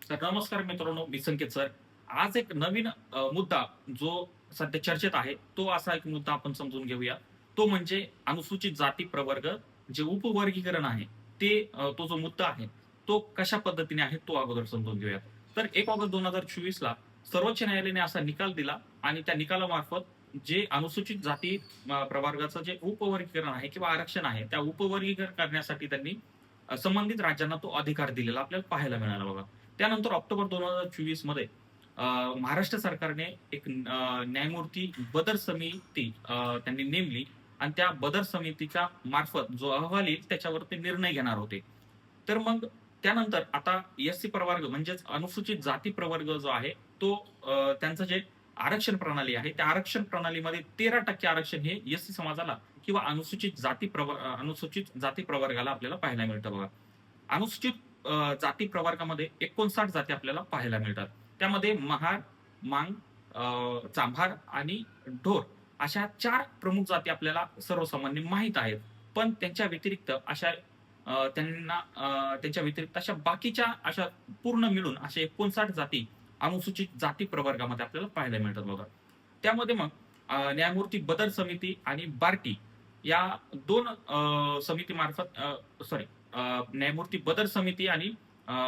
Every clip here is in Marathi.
तर नमस्कार मित्रांनो, मी संकेत सर. आज एक नवीन मुद्दा जो सध्या चर्चेत आहे, तो असा एक मुद्दा आपण समजून घेऊया. तो म्हणजे अनुसूचित जाती प्रवर्ग जे उपवर्गीकरण आहे, तो जो मुद्दा आहे, तो कशा पद्धतीने आहे, तो अगोदर समजून घेऊया. तर 1 ऑगस्ट 2024 ला सर्वोच्च न्यायालयाने असा निकाल दिला आणि त्या निकालामार्फत जे अनुसूचित जाती प्रवर्गाचं जे उपवर्गीकरण आहे किंवा आरक्षण आहे, त्या उपवर्गीकरण करण्यासाठी त्यांनी संबंधित राज्यांना तो अधिकार दिलेला आपल्याला पाहायला मिळाला बघा. त्यानंतर ऑक्टोबर 2024 मध्ये महाराष्ट्र सरकारने एक न्यायमूर्ती बदर समिती त्यांनी नेमली आणि त्या बदर समितीच्या मार्फत जो अहवाल येईल त्याच्यावर ते निर्णय घेणार होते. तर मग त्यानंतर आता एस-सी प्रवर्ग म्हणजेच अनुसूचित जाती प्रवर्ग जो आहे तो त्यांचं जे आरक्षण प्रणाली आहे त्या आरक्षण प्रणालीमध्ये 13% आरक्षण हे एस-सी समाजाला किंवा अनुसूचित जाती प्रवर्गाला आपल्याला पाहायला मिळतं बघा. अनुसूचित जाती प्रवर्गामध्ये 59 जाती आपल्याला पाहायला मिळतात. त्यामध्ये महार, मांग, चांभार आणि ढोर अशा 4 प्रमुख जाती आपल्याला सर्वसामान्य माहीत आहेत. पण त्यांच्या व्यतिरिक्त त्यांच्या व्यतिरिक्त अशा बाकीच्या अशा पूर्ण मिळून अशा 59 जाती अनुसूचित जाती प्रवर्गामध्ये आपल्याला पाहायला मिळतात बघा. त्यामध्ये मग न्यायमूर्ती बदर समिती आणि बार्टी या 2 समितीमार्फत सॉरी न्यायमूर्ती बदर समिती आणि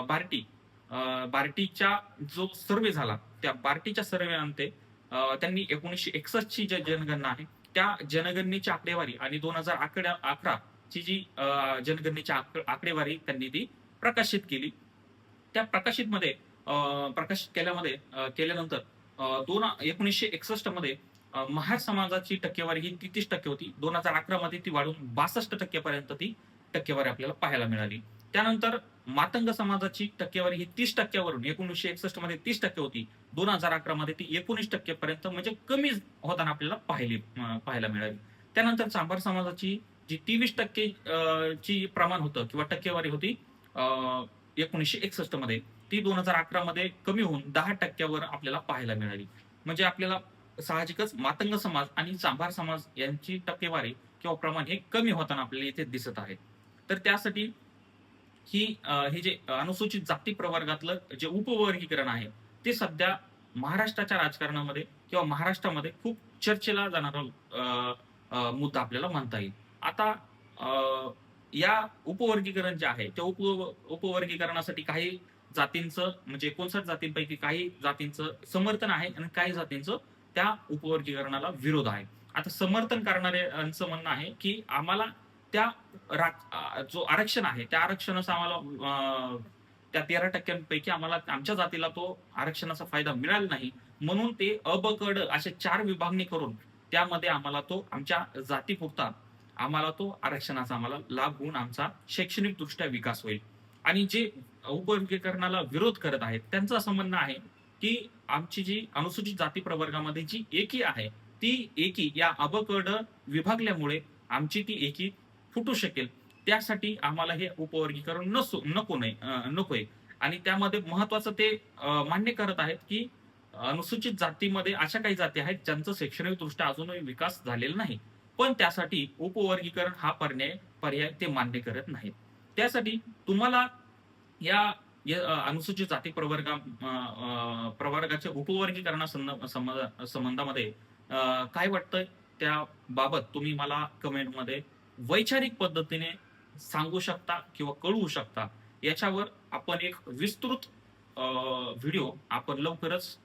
बार्टी बार्टीच्या जो सर्व्हे झाला, त्या बार्टीच्या सर्व्हेअंते त्यांनी 1961 ची जी जनगणना आहे, त्या जनगणनेची आकडेवारी आणि 2011 ची जी जनगणनेची आकडेवारी त्यांनी ती प्रकाशित केली. त्या प्रकाशित केल्यानंतर 1961 मध्ये महार समाजाची टक्केवारी ही 33% होती. 2011 मध्ये ती वाढून 62% पर्यंत ती टक्केवारी आपल्याला पाहायला मिळाली. त्यानंतर मातंग समाजाची टक्केवारी ही 30% वरून 1961 मध्ये 30% होती. 2011 मध्ये ती 19% पर्यंत म्हणजे कमी होताना आपल्याला पाहायला मिळाली. त्यानंतर चांभार समाजाची जी 23% ची प्रमाण होतं किंवा टक्केवारी होती 1961 मध्ये, ती 2011 मध्ये कमी होऊन 10% वर आपल्याला पाहायला मिळाली. म्हणजे आपल्याला साहजिकच मातंग समाज आणि चांभार समाज यांची टक्केवारी किंवा प्रमाण हे कमी होताना आपल्याला इथे दिसत आहे. तर त्यासाठी हे जे अनुसूचित जाती प्रवर्गातलं जे उपवर्गीकरण आहे, ते सध्या महाराष्ट्राच्या राजकारणामध्ये किंवा महाराष्ट्रामध्ये खूप चर्चेला जाणारा मुद्दा आपल्याला म्हणता येईल. आता या उपवर्गीकरण जे आहे, त्या उपवर्गीकरणासाठी काही जातींचं म्हणजे 59 जातींपैकी काही जातींचं समर्थन आहे आणि काही जातींचं त्या उपवर्गीकरणाला विरोध आहे. आता समर्थन करणाऱ्यांचं म्हणणं आहे, की आम्हाला त्या जो आरक्षण आहे, त्या आरक्षणाचा आम्हाला त्या 13% आम्हाला आमच्या जातीला तो आरक्षणाचा फायदा मिळाला नाही. म्हणून ते अ, ब, क, ड असे 4 विभागणी करून त्यामध्ये आम्हाला तो आमच्या जातीपुरता आम्हाला तो आरक्षणाचा आम्हाला लाभ होऊन आमचा शैक्षणिकदृष्ट्या विकास होईल. आणि जे उपवर्गीकरणाला विरोध करत आहेत, त्यांचं असं म्हणणं आहे, की आमची जी अनुसूचित जाती प्रवर्गामध्ये जी एकी आहे, ती एकी या अ, ब, क, ड विभागल्यामुळे आमची ती एकी फुटू शकेल. त्यासाठी आम्हाला हे उपवर्गीकरण नकोय आणि त्यामध्ये महत्वाचं ते मान्य करत आहेत, की अनुसूचित जातीमध्ये अशा काही जाती आहेत, ज्यांचा शैक्षणिकदृष्ट्या अजूनही विकास झालेला नाही. पण त्यासाठी उपवर्गीकरण हा पर्याय ते मान्य करत नाहीत. त्यासाठी तुम्हाला या अनुसूचित जाती प्रवर्गाच्या उपवर्गीकरणा संबंधामध्ये काय वाटतंय त्याबाबत तुम्ही मला कमेंटमध्ये वैचारिक पद्धतीने सांगू शकता किंवा कळवू शकता. याच्यावर आपण एक विस्तृत व्हिडिओ आपण लवकरच